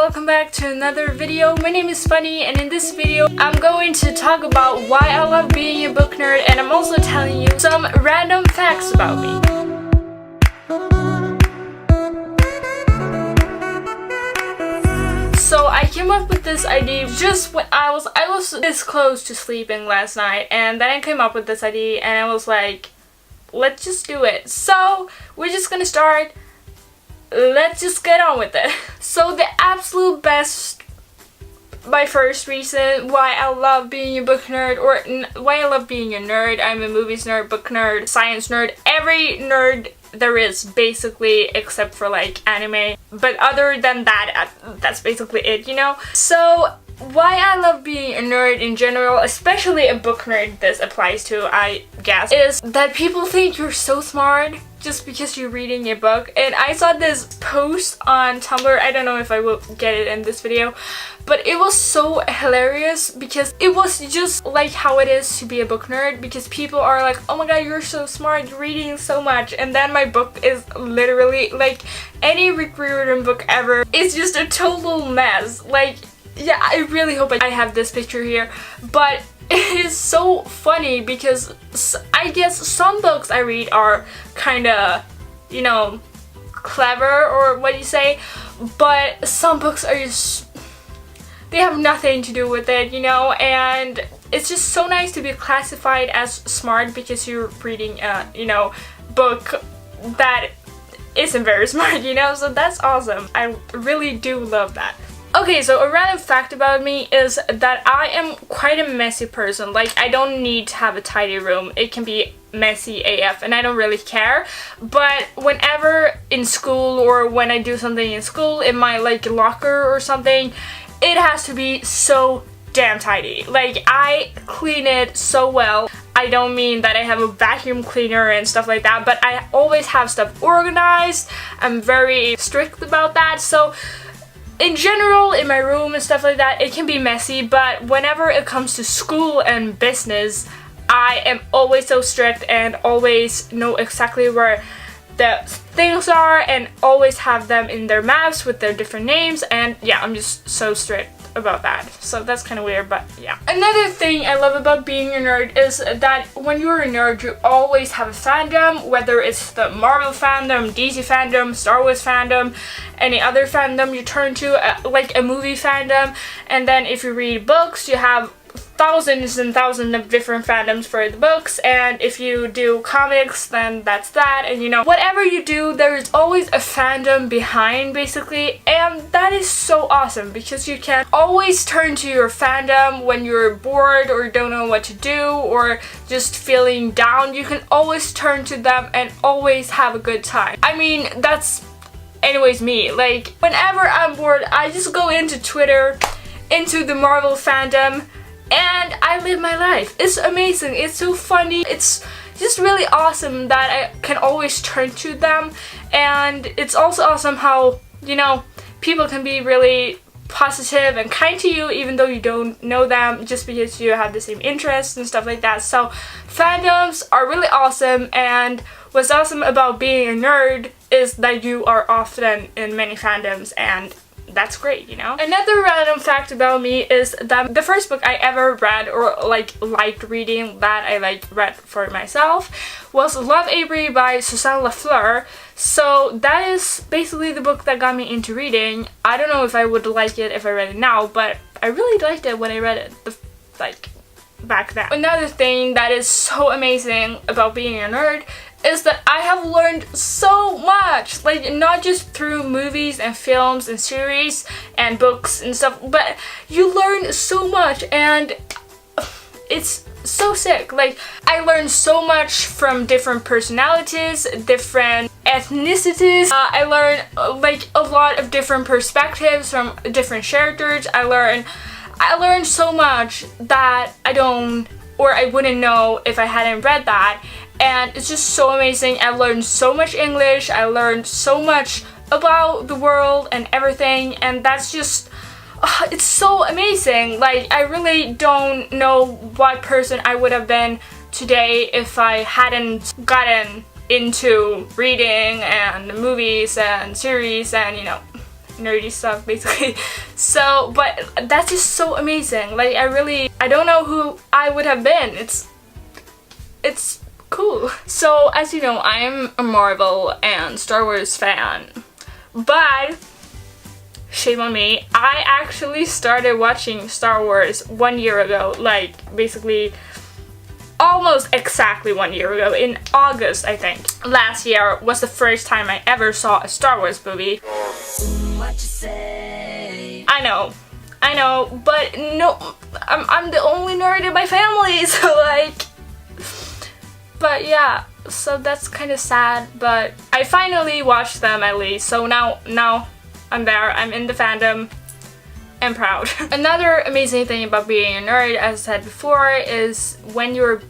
welcome back to another video. My name is Funny, and in this video I'm going to talk about why I love being a book nerd, and I'm also telling you some random facts about me. So I came up with this idea just when I was this close to sleeping last night, and then I came up with this idea and I was like, let's just do it. So we're just gonna start. Let's just get on with it. So the absolute best, my first reason why I love being a book nerd, or why I love being a nerd. I'm a movies nerd, book nerd, science nerd, every nerd there is basically, except for like anime. But other than that, that's basically it, you know? So why I love being a nerd in general, especially a book nerd this applies to, I guess, is that people think you're so smart just because you're reading a book. And I saw this post on Tumblr, I don't know if I will get it in this video, but it was so hilarious because it was just like how it is to be a book nerd, because people are like, oh my god, you're so smart, you're reading so much, and then my book is literally like any Rick Riordan book ever. It's just a total mess. Like, yeah, I really hope I have this picture here, but it is so funny because I guess some books I read are kind of, you know, clever, or what do you say, but some books are just, they have nothing to do with it, you know, and it's just so nice to be classified as smart because you're reading a, you know, book that isn't very smart, you know, so that's awesome. I really do love that. Okay, so a random fact about me is that I am quite a messy person. Like, I don't need to have a tidy room. It can be messy AF and I don't really care. But whenever in school, or when I do something in school, in my like locker or something, it has to be so damn tidy. Like, I clean it so well. I don't mean that I have a vacuum cleaner and stuff like that, but I always have stuff organized. I'm very strict about that. So in general, in my room and stuff like that, it can be messy, but whenever it comes to school and business, I am always so strict and always know exactly where the things are and always have them in their maps with their different names, and yeah, I'm just so strict about that. So that's kind of weird, but yeah. Another thing I love about being a nerd is that when you're a nerd, you always have a fandom, whether it's the Marvel fandom, DC fandom, Star Wars fandom, any other fandom you turn to, like a movie fandom. And then if you read books, you have thousands and thousands of different fandoms for the books, and if you do comics, then that's that. And you know, whatever you do, there is always a fandom behind, basically, and that is so awesome because you can always turn to your fandom when you're bored or don't know what to do or just feeling down. You can always turn to them and always have a good time. I mean, that's anyways me. Like, whenever I'm bored, I just go into Twitter, into the Marvel fandom, and I live my life. It's amazing. It's so funny. It's just really awesome that I can always turn to them. And it's also awesome how, you know, people can be really positive and kind to you even though you don't know them, just because you have the same interests and stuff like that. So fandoms are really awesome, and what's awesome about being a nerd is that you are often in many fandoms, and that's great, you know? Another random fact about me is that the first book I ever read, or like liked reading, that I like read for myself, was Love Avery by Suzanne Lafleur. So that is basically the book that got me into reading. I don't know if I would like it if I read it now, but I really liked it when I read it, like back then. Another thing that is so amazing about being a nerd is that I have learned so much, like not just through movies and films and series and books and stuff, but you learn so much and it's so sick. Like, I learned so much from different personalities, different ethnicities. I learned like a lot of different perspectives from different characters. I learned so much that I wouldn't know if I hadn't read that. And it's just so amazing. I learned so much English. I learned so much about the world and everything, and that's just it's so amazing. Like, I really don't know what person I would have been today if I hadn't gotten into reading and movies and series and, you know, nerdy stuff basically. So, but that's just so amazing. Like I don't know who I would have been. It's cool. So as you know, I'm a Marvel and Star Wars fan, but shame on me, I actually started watching Star Wars 1 year ago, like basically almost exactly 1 year ago, in August I think. Last year was the first time I ever saw a Star Wars movie. What you say? I know, but no, I'm the only nerd in my family, so like, but yeah, so that's kind of sad, but I finally watched them at least, so now I'm there, I'm in the fandom. I'm proud. Another amazing thing about being a nerd, as I said before, is when you're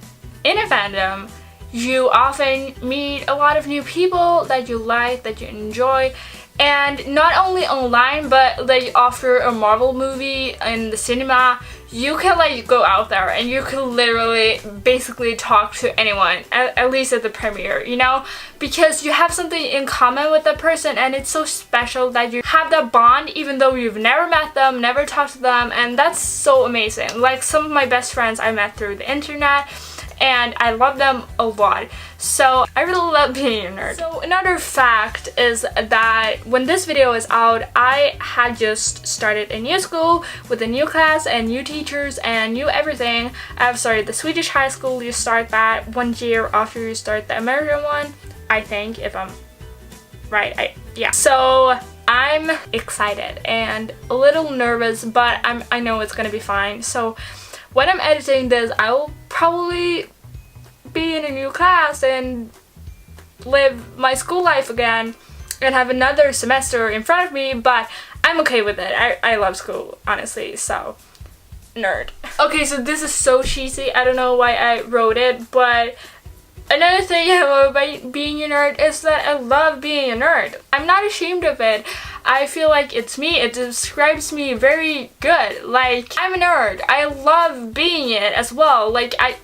in a fandom, you often meet a lot of new people that you like, that you enjoy, and not only online, but like after a Marvel movie in the cinema, you can like go out there and you can literally basically talk to anyone, at least at the premiere, you know, because you have something in common with that person, and it's so special that you have that bond even though you've never met them, never talked to them, and that's so amazing. Like some of my best friends I met through the internet, and I love them a lot. So I really love being a nerd. So another fact is that when this video is out, I had just started a new school with a new class and new teachers and new everything. I've started the Swedish high school. You start that 1 year after you start the American one, I think, if I'm right. Yeah. So I'm excited and a little nervous, but I know it's gonna be fine. So when I'm editing this, I will probably be in a new class and live my school life again and have another semester in front of me, but I'm okay with it. I love school, honestly, so nerd. Okay, so this is so cheesy. I don't know why I wrote it, but another thing I love about being a nerd is that I love being a nerd. I'm not ashamed of it. I feel like it's me. It describes me very good. Like, I'm a nerd. I love being it as well. Like, I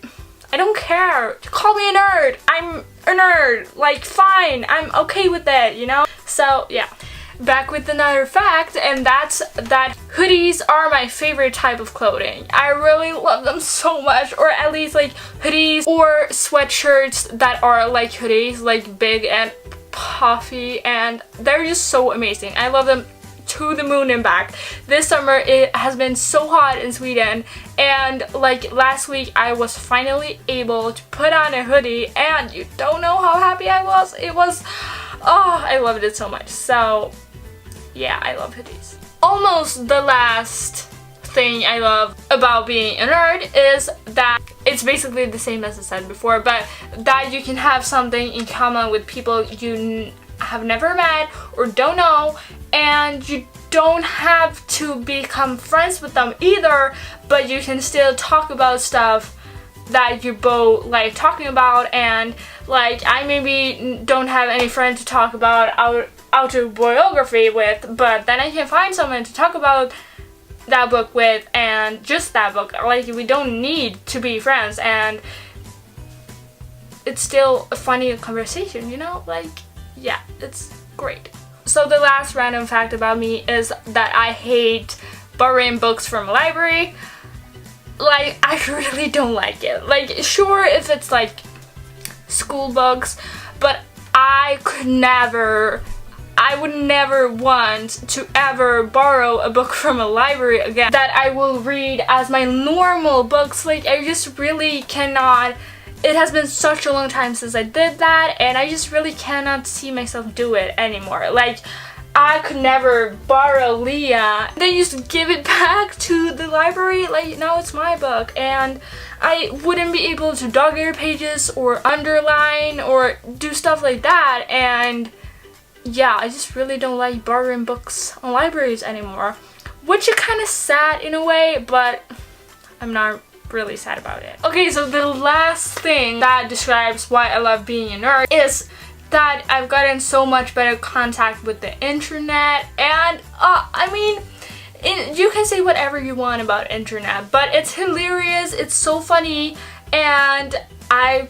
don't care. Call me a nerd. I'm a nerd. Like, fine. I'm okay with it, you know? So, yeah. Back with another fact, and that's that hoodies are my favorite type of clothing. I really love them so much, or at least like hoodies or sweatshirts that are like hoodies, like big and puffy, and they're just so amazing. I love them to the moon and back. This summer it has been so hot in Sweden, and like last week I was finally able to put on a hoodie, and you don't know how happy I was. It was, oh, I loved it so much. So yeah, I love hoodies. Almost the last thing I love about being a nerd is that it's basically the same as I said before, but that you can have something in common with people you have never met or don't know, and you don't have to become friends with them either, but you can still talk about stuff that you both like talking about. And like, I maybe don't have any friend to talk about our autobiography with, but then I can find someone to talk about that book with, and just that book. Like, we don't need to be friends, and it's still a funny conversation, you know? Like, yeah, it's great. So the last random fact about me is that I hate borrowing books from a library. Like, I really don't like it. Like, sure, if it's like school books, but I would never want to ever borrow a book from a library again that I will read as my normal books. Like, I just really cannot. It has been such a long time since I did that, and I just really cannot see myself do it anymore. Like, I could never borrow Leah, then just give it back to the library. Like, now it's my book, and I wouldn't be able to dog-ear pages or underline or do stuff like that. And yeah, I just really don't like borrowing books on libraries anymore, which is kind of sad in a way, but I'm not really sad about it. Okay, so the last thing that describes why I love being a nerd is that I've gotten so much better contact with the internet, and I mean, you can say whatever you want about internet, but it's hilarious, it's so funny, and I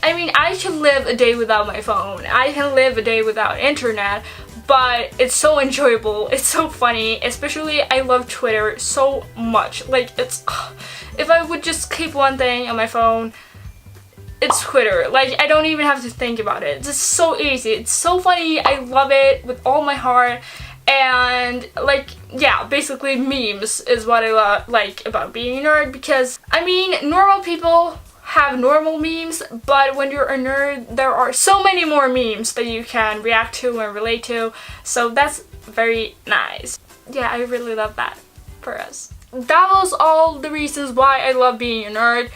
mean, I can live a day without my phone, I can live a day without internet, but it's so enjoyable, it's so funny, especially I love Twitter so much. Like, it's, if I would just keep one thing on my phone, it's Twitter. Like, I don't even have to think about it. It's just so easy, it's so funny, I love it with all my heart. And like, yeah, basically memes is what I like about being a nerd, because I mean, normal people have normal memes, but when you're a nerd, there are so many more memes that you can react to and relate to, so that's very nice. Yeah, I really love that for us. That was all the reasons why I love being a nerd.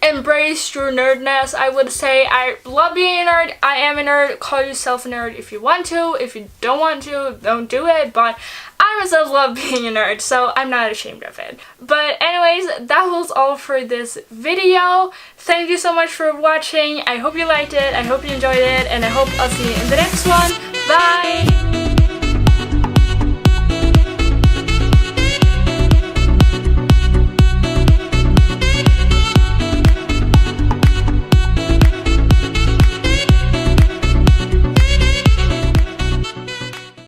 Embrace your nerdness, I would say. I love being a nerd, I am a nerd, call yourself a nerd if you want to. If you don't want to, don't do it, but I myself love being a nerd, so I'm not ashamed of it. But anyways, that was all for this video. Thank you so much for watching. I hope you liked it, I hope you enjoyed it, and I hope I'll see you in the next one. Bye!